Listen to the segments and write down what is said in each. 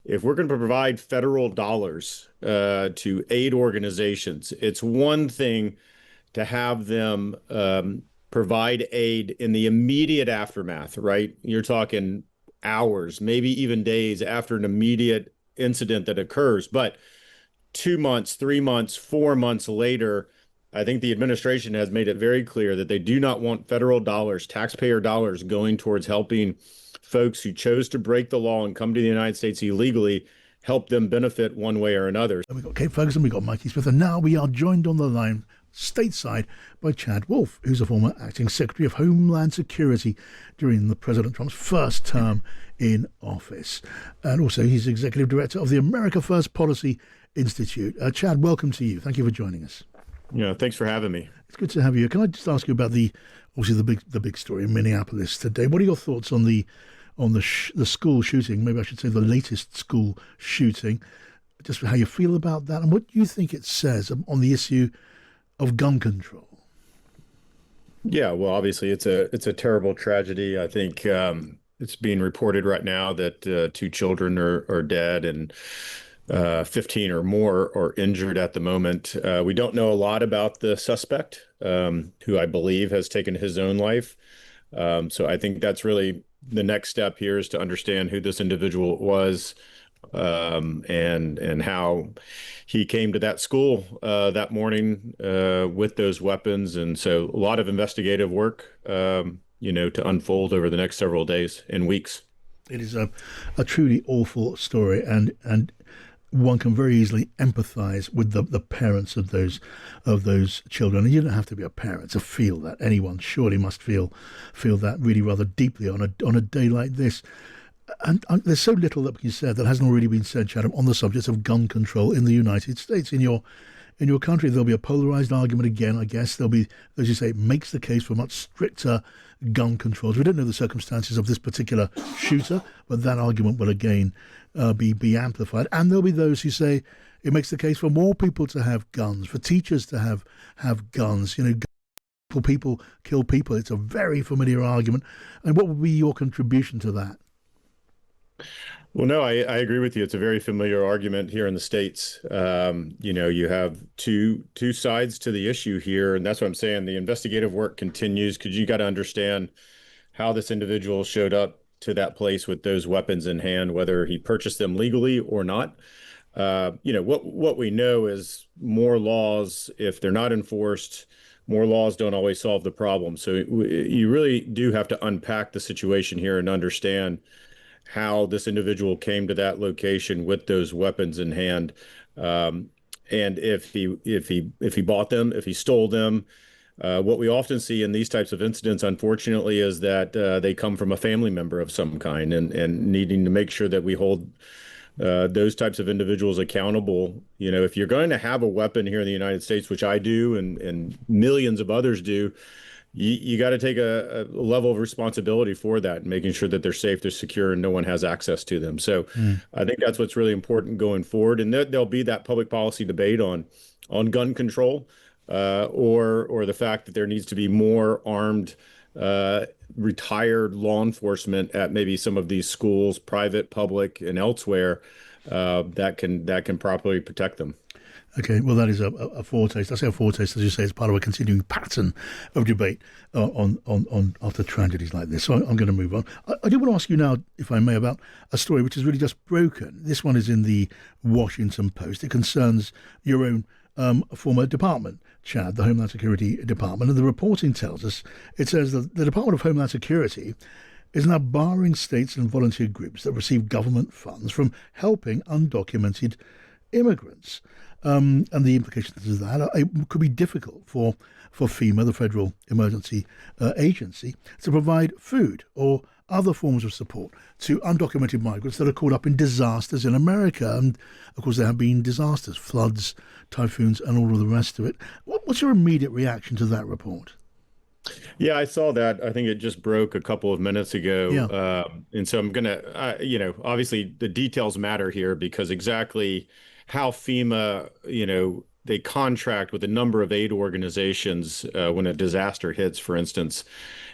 if we're going to provide federal dollars to aid organizations, it's one thing to have them provide aid in the immediate aftermath, right? You're talking hours, maybe even days after an immediate incident that occurs. But 2 months, 3 months, 4 months later, I think the administration has made it very clear that they do not want federal dollars, taxpayer dollars, going towards helping folks who chose to break the law and come to the United States illegally, help them benefit one way or another. We've got Kate Ferguson, we've got Mikey Smith, and now we are joined on the line stateside by Chad Wolf, who's a former acting Secretary of Homeland Security during the President Trump's first term in office. And also he's Executive Director of the America First Policy Institute. Chad, welcome to you. Thank you for joining us. Yeah, thanks for having me. It's good to have you. Can I just ask you about obviously the big story in Minneapolis today? What are your thoughts on the school shooting? Maybe I should say the latest school shooting. Just how you feel about that, and what you think it says on the issue of gun control. Yeah, well, obviously it's a terrible tragedy. I think it's being reported right now that 2 children are dead and 15 or more are injured at the moment. We don't know a lot about the suspect, who I believe has taken his own life. So I think that's really the next step here, is to understand who this individual was, and how he came to that school that morning with those weapons. And so a lot of investigative work, to unfold over the next several days and weeks. It is a truly awful story, and one can very easily empathize with the parents of those children. And you don't have to be a parent to feel that. Anyone surely must feel that really rather deeply on a day like this. And there's so little that can be said that hasn't already been said, Chatham, on the subject of gun control in the United States. In your country, there'll be a polarized argument again, I guess. There'll be, as you say, it makes the case for much stricter gun controls. We don't know the circumstances of this particular shooter, but that argument will again be amplified. And there'll be those who say it makes the case for more people to have guns, for teachers to have guns. People kill people. It's a very familiar argument. And what would be your contribution to that? Well, no, I agree with you. It's a very familiar argument here in the States. You have two sides to the issue here, and that's what I'm saying. The investigative work continues, because you got to understand how this individual showed up to that place with those weapons in hand, whether he purchased them legally or not. What we know is more laws, if they're not enforced, more laws don't always solve the problem. So you really do have to unpack the situation here and understand how this individual came to that location with those weapons in hand, and if he bought them, if he stole them. What we often see in these types of incidents, unfortunately, is that they come from a family member of some kind, and needing to make sure that we hold those types of individuals accountable. If you're going to have a weapon here in the United States, which I do, and millions of others do, you got to take a level of responsibility for that, and making sure that they're safe, they're secure, and no one has access to them. So I think that's what's really important going forward. And there'll be that public policy debate on gun control, or the fact that there needs to be more armed retired law enforcement at maybe some of these schools, private, public, and elsewhere, that can properly protect them. Okay, well, that is a foretaste. I say a foretaste, as you say, it's part of a continuing pattern of debate on after tragedies like this. So I'm going to move on. I do want to ask you now, if I may, about a story which is really just broken. This one is in the Washington Post. It concerns your own former department, Chad, the Homeland Security Department. And the reporting tells us, it says that the Department of Homeland Security is now barring states and volunteer groups that receive government funds from helping undocumented immigrants. And the implications of that it could be difficult for FEMA, the Federal Emergency Agency, to provide food or other forms of support to undocumented migrants that are caught up in disasters in America. And, of course, there have been disasters, floods, typhoons, and all of the rest of it. What's your immediate reaction to that report? Yeah, I saw that. I think it just broke a couple of minutes ago. Yeah. And so I'm going to, obviously the details matter here, because exactly how FEMA, they contract with a number of aid organizations when a disaster hits, for instance,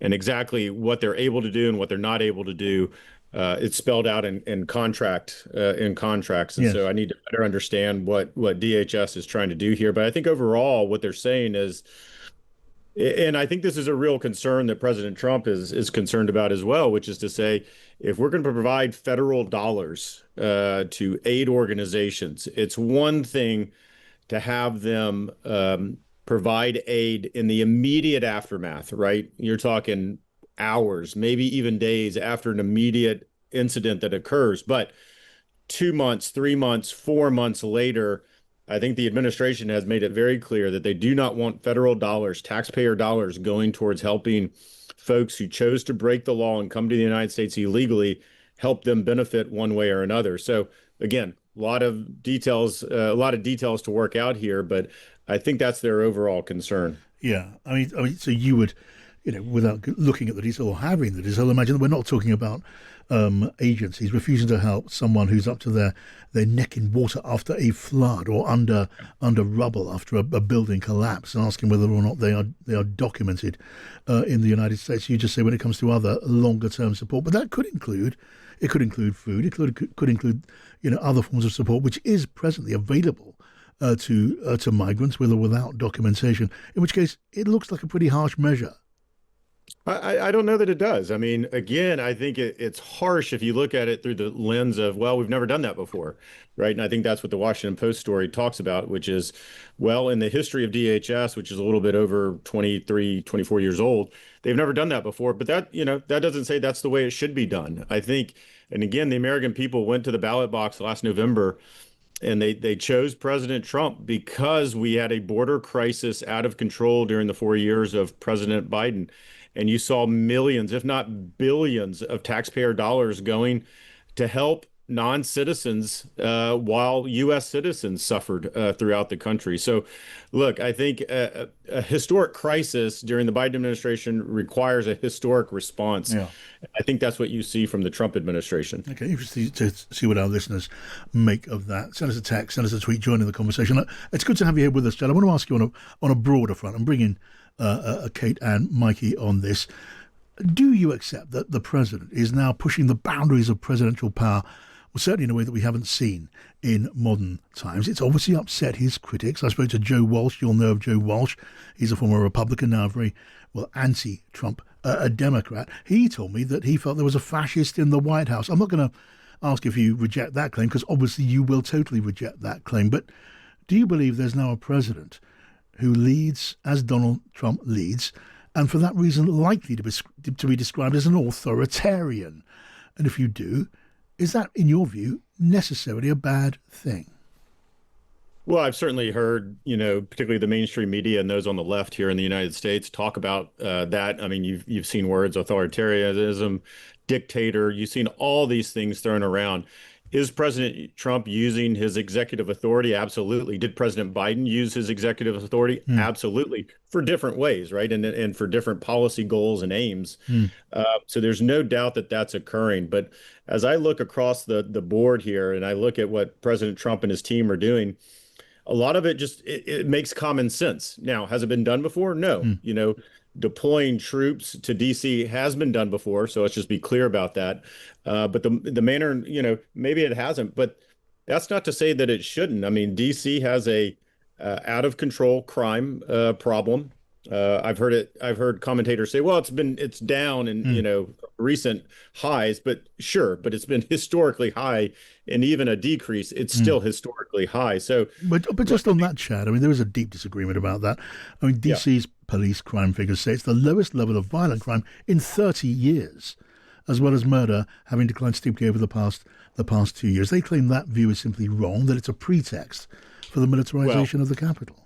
and exactly what they're able to do and what they're not able to do it's spelled out in contracts, and so Yes. I need to better understand what DHS is trying to do here. But I think overall, what they're saying is, and I think this is a real concern that President Trump is concerned about as well, which is to say, if we're going to provide federal dollars to aid organizations, it's one thing to have them provide aid in the immediate aftermath, right? You're talking hours, maybe even days after an immediate incident that occurs. But 2 months, 3 months, 4 months later, I think the administration has made it very clear that they do not want federal dollars, taxpayer dollars, going towards helping folks who chose to break the law and come to the United States illegally, help them benefit one way or another. So again, a lot of details to work out here, but I think that's their overall concern. Yeah, I mean, so you would, without looking at the detail or having the detail, imagine that we're not talking about agencies refusing to help someone who's up to their neck in water after a flood or under rubble after a building collapse, and asking whether or not they are documented in the United States. You just say when it comes to other longer term support, but that could include food, could include other forms of support, which is presently available to migrants with or without documentation. In which case, it looks like a pretty harsh measure. I don't know that it does. I mean, again, I think it's harsh if you look at it through the lens of, well, we've never done that before, right? And I think that's what the Washington Post story talks about, which is, well, in the history of DHS, which is a little bit over 23, 24 years old, they've never done that before. But that doesn't say that's the way it should be done. I think, and again, the American people went to the ballot box last November and they chose President Trump because we had a border crisis out of control during the 4 years of President Biden. And you saw millions, if not billions, of taxpayer dollars going to help non-citizens while U.S. citizens suffered throughout the country. So, look, I think a historic crisis during the Biden administration requires a historic response. Yeah. I think that's what you see from the Trump administration. Okay, interesting to see what our listeners make of that. Send us a text, send us a tweet, join in the conversation. It's good to have you here with us, Chad. I want to ask you on a broader front. I'm bringing Kate and Mikey on this. Do you accept that the president is now pushing the boundaries of presidential power, well, certainly in a way that we haven't seen in modern times? It's obviously upset his critics. I spoke to Joe Walsh. You'll know of Joe Walsh. He's a former Republican, now a very, well, anti-Trump, a Democrat. He told me that he felt there was a fascist in the White House. I'm not going to ask if you reject that claim, because obviously you will totally reject that claim. But do you believe there's now a president who leads as Donald Trump leads, and for that reason likely to be described as an authoritarian? And if you do, is that, in your view, necessarily a bad thing? Well, I've certainly heard, particularly the mainstream media and those on the left here in the United States talk about that. I mean, you've seen words authoritarianism, dictator. You've seen all these things thrown around. Is President Trump using his executive authority? Absolutely. Did President Biden use his executive authority? Mm. Absolutely, for different ways, right? And for different policy goals and aims. Mm. So there's no doubt that that's occurring. But as I look across the board here and I look at what President Trump and his team are doing, a lot of it just it makes common sense. Now, has it been done before? No. Mm. Deploying troops to DC has been done before, so let's just be clear about that. But the manner, maybe it hasn't, but that's not to say that it shouldn't. I mean, DC has a out of control crime problem. I've heard commentators say, well, it's down in, recent highs, but sure, but it's been historically high, and even a decrease, it's still historically high. So, but just on that, Chad, I mean, there is a deep disagreement about that. I mean, DC's police crime figures say it's the lowest level of violent crime in 30 years, as well as murder having declined steeply over the past 2 years. They claim that view is simply wrong, that it's a pretext for the militarization of the capital.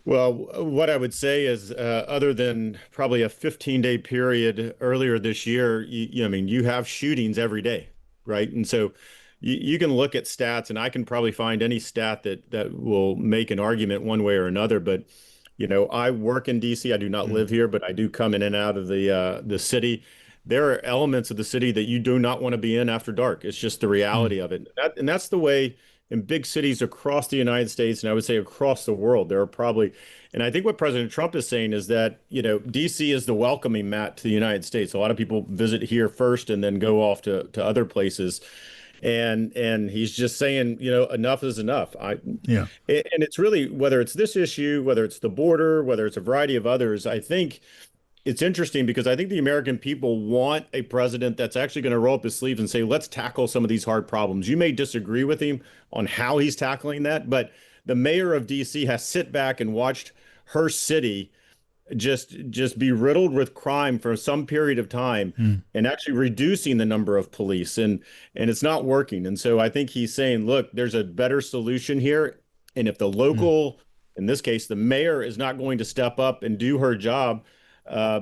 Well, what I would say is, other than probably a 15-day period earlier this year, I mean, you have shootings every day, right? And so you can look at stats, and I can probably find any stat that will make an argument one way or another. But, I work in DC. I do not live here, but I do come in and out of the city. there are elements of the city that you do not want to be in after dark. It's just the Mm. reality of it. And that's the way in big cities across the United States, and I would say across the world. There are probably, and I think what President Trump is saying is that, DC is the welcoming mat to the United States. A lot of people visit here first and then go off to other places. And he's just saying, enough is enough. Yeah. And it's really, whether it's this issue, whether it's the border, whether it's a variety of others, I think it's interesting because I think the American people want a president that's actually going to roll up his sleeves and say, let's tackle some of these hard problems. You may disagree with him on how he's tackling that, but the mayor of DC has sit back and watched her city just be riddled with crime for some period of time Mm. and actually reducing the number of police, and it's not working. And so I think he's saying, look, there's a better solution here. And if the Mm. local, in this case, the mayor is not going to step up and do her job,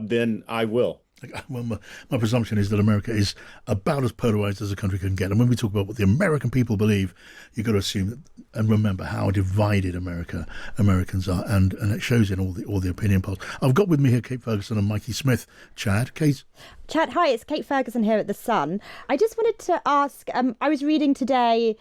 then I will. Well, my presumption is that America is about as polarized as a country can get. And when we talk about what the American people believe, you've got to assume that, and remember how divided Americans are, and it shows in all the opinion polls. I've got with me here Kate Ferguson and Mikey Smith. Chad, Kate. Chad, hi, it's Kate Ferguson here at The Sun. I just wanted to ask, I was reading today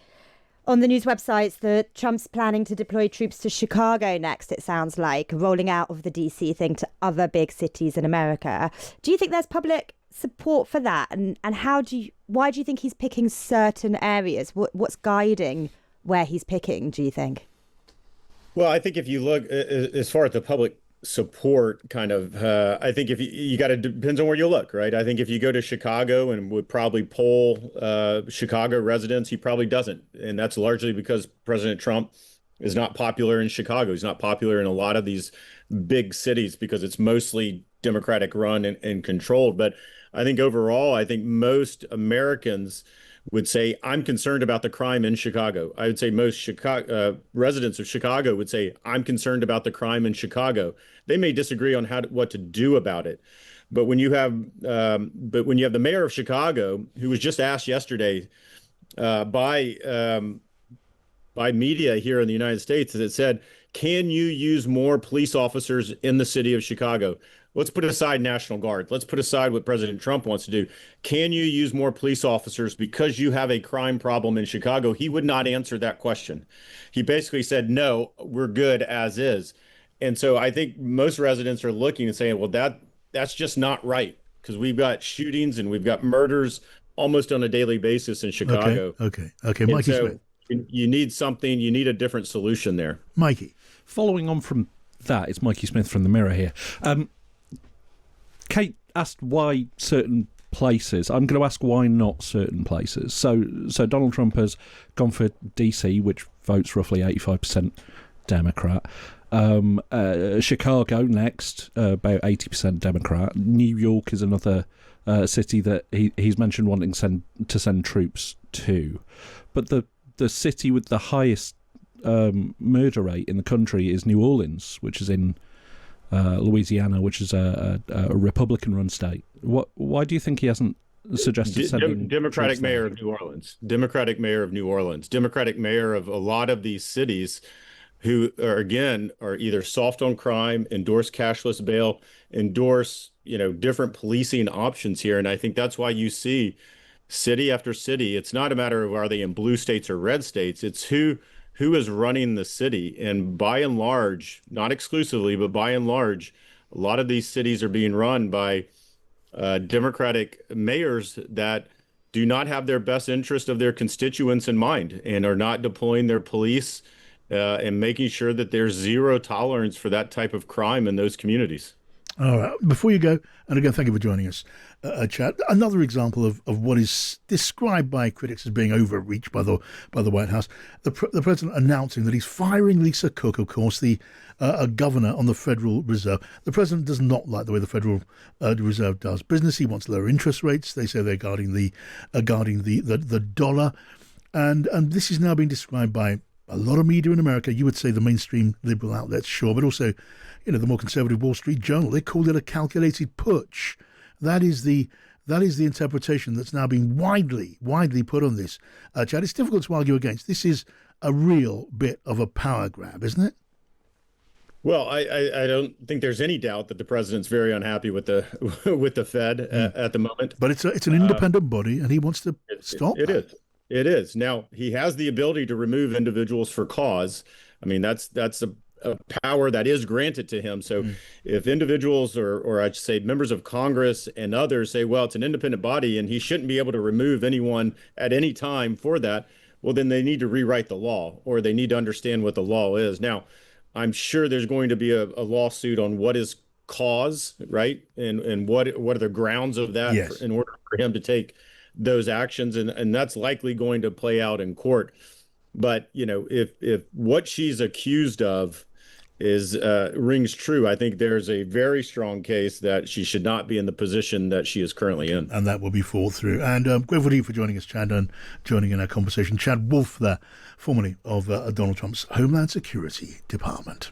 on the news websites that Trump's planning to deploy troops to Chicago next, it sounds like, rolling out of the DC thing to other big cities in America. Do you think there's public support for that? And why do you think he's picking certain areas? What's guiding where he's picking, do you think? Well, I think if you look as far as the public support kind of, I think if you got to, depends on where you look, right? I think if you go to Chicago and would probably poll Chicago residents, he probably doesn't. And that's largely because President Trump is not popular in Chicago. He's not popular in a lot of these big cities because it's mostly Democratic run and controlled. But I think overall, I think most Americans would say, I'm concerned about the crime in Chicago. I would say most Chicago residents of Chicago would say, I'm concerned about the crime in Chicago. They may disagree on what to do about it. But when you have the mayor of Chicago, who was just asked yesterday by media here in the United States, that said, can you use more police officers in the city of Chicago? Let's put aside National Guard. Let's put aside what President Trump wants to do. Can you use more police officers because you have a crime problem in Chicago? He would not answer that question. He basically said, no, we're good as is. And so I think most residents are looking and saying, well, that's just not right, because we've got shootings and we've got murders almost on a daily basis in Chicago. Okay. And Mikey so Smith. you need a different solution there. Mikey. Following on from that, it's Mikey Smith from The Mirror here. Kate asked why certain places. I'm going to ask why not certain places. So Donald Trump has gone for DC, which votes roughly 85% Democrat. Chicago next, about 80% Democrat. New York is another city that he's mentioned wanting to send troops to. But the city with the highest murder rate in the country is New Orleans, which is in Louisiana, which is a Republican-run state. Why do you think he hasn't suggested sending Democratic troops mayor there? of New Orleans, Democratic mayor of New Orleans, Democratic mayor of a lot of these cities, who are either soft on crime, endorse cashless bail, endorse different policing options here. And I think that's why you see city after city. It's not a matter of are they in blue states or red states. It's who is running the city. And by and large, not exclusively, but by and large, a lot of these cities are being run by Democratic mayors that do not have their best interest of their constituents in mind and are not deploying their police and making sure that there's zero tolerance for that type of crime in those communities. All right. Before you go, and again, thank you for joining us, Chad. Another example of what is described by critics as being overreach by the White House. The president announcing that he's firing Lisa Cook, of course, the governor on the Federal Reserve. The president does not like the way the Federal Reserve does business. He wants lower interest rates. They say they're guarding the dollar, and this is now being described by a lot of media in America. You would say the mainstream liberal outlets, sure, but also, the more conservative Wall Street Journal. They called it a calculated putsch. That is the interpretation that's now being widely put on this. Chad, it's difficult to argue against. This is a real bit of a power grab, isn't it? Well, I don't think there's any doubt that the president's very unhappy with the with the Fed Mm. at the moment. But it's an independent body, and he wants to stop It that. is. It is. Now, he has the ability to remove individuals for cause. I mean, that's a power that is granted to him. So Mm. if individuals or I should say members of Congress and others say, well, it's an independent body and he shouldn't be able to remove anyone at any time for that, well, then they need to rewrite the law or they need to understand what the law is. Now, I'm sure there's going to be a lawsuit on what is cause, right? And what are the grounds of that Yes. in order for him to take those actions, and that's likely going to play out in court. But if what she's accused of is rings true, I think there's a very strong case that she should not be in the position that she is currently in. And that will be fought through. And grateful to you for joining us, Chad, and joining in our conversation. Chad Wolf there, formerly of Donald Trump's Homeland Security Department.